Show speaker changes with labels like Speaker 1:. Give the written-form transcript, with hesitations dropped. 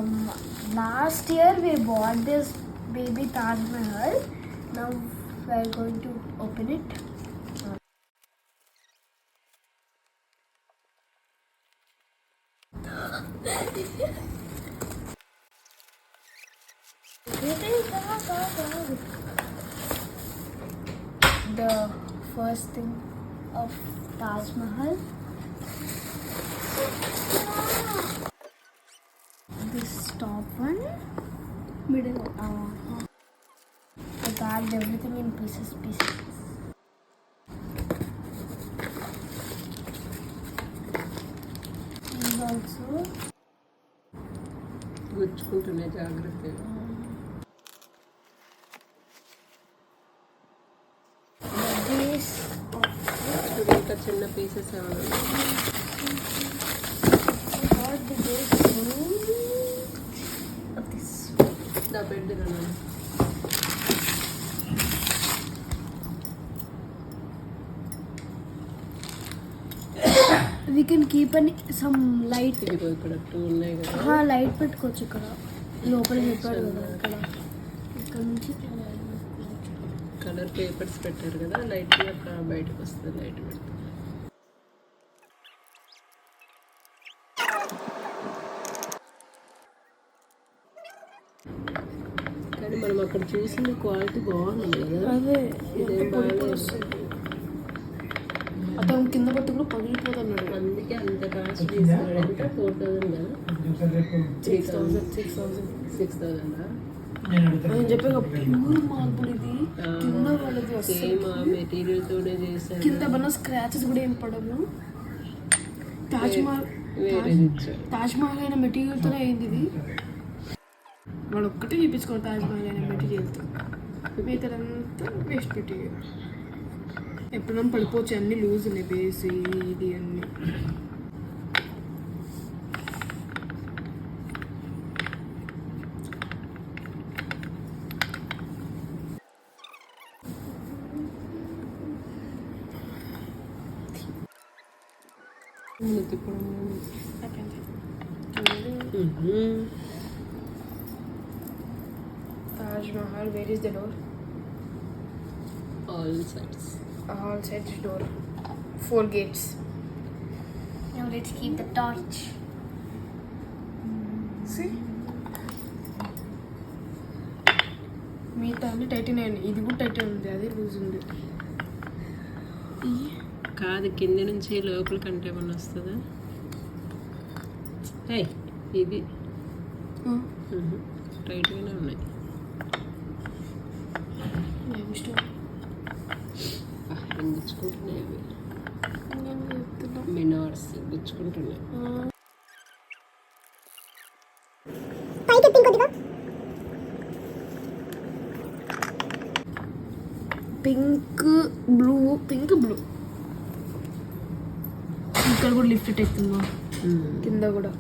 Speaker 1: Last year we bought this baby Taj Mahal. Now we are going to open it. The first thing of Taj Mahal. This top one, middle. I got everything in pieces. These also.
Speaker 2: గుచ్చుకుంటున్నాయి జాగ్రత్తగా.
Speaker 1: This.
Speaker 2: ఇంకా చిన్న pieces the bed
Speaker 1: We can keep some light.
Speaker 2: ఇదిగో ఇక్కడ 2 ఉన్నాయి కదా.
Speaker 1: Light పెట్టుకోవచ్చు ఇక్కడ లోపల పెట్టాడు కదా ఇక్కడ నుంచి
Speaker 2: కలర్ పేపర్స్ పెట్టారు కదా, లైట్గా బయటకు వస్తుంది. లైట్ పెడతారు. కానీ మనం అక్కడ చూసిన క్వాలిటీ బాగుంది కదా.
Speaker 1: అదే
Speaker 2: ఇదేం బాగా
Speaker 1: అతను కింద పట్టు కూడా పగిలిపోతున్నాడు.
Speaker 2: అందుకే అంత కాస్ట్ తీసుకున్నాడు. ఎంత 4,000 కదా, 6,000
Speaker 1: నేను చెప్పాక ప్యూర్ మార్బుల్ ఇది. కింద వాళ్ళది
Speaker 2: సేమ్ మెటీరియల్ తోనే చేశారు.
Speaker 1: కింద మన స్క్రాచెస్ కూడా ఏం పడవు. తాజ్ మహల్ అయిన మెటీరియల్తోనే అయింది ఇది. వాడు ఒక్కటే చూపించుకోండి తాజ్ మహల్ అయిన మెటీరియల్తో, మిగతాదంతా వేస్ట్ మెటీరియల్. ఎప్పుడైనా పడిపోవచ్చు, అన్నీ లూజ్ ఉన్నాయి బేస్ ఇది అన్నీ. Taj Mahal, where is the door?
Speaker 2: All sides
Speaker 1: Door. 4 gates. Now let's keep the torch. See? మిగతా అన్ని టైట్ అయ్యింది. ఇది కూడా టైట్ ఉంది, అది లూజ్ ఉంది.
Speaker 2: కాదు, కింద నుంచి లోపల కంటే ఏమన్నా వస్తుందా? ఇది టైట్గానే ఉన్నాయి. గుచ్చుకుంటున్నాయి అవి, మినార్స్ గుచ్చుకుంటున్నాయి.
Speaker 1: పింక్ బ్లూ ఇక్కడ కూడా లిఫ్ట్ అవుతుందా కింద కూడా.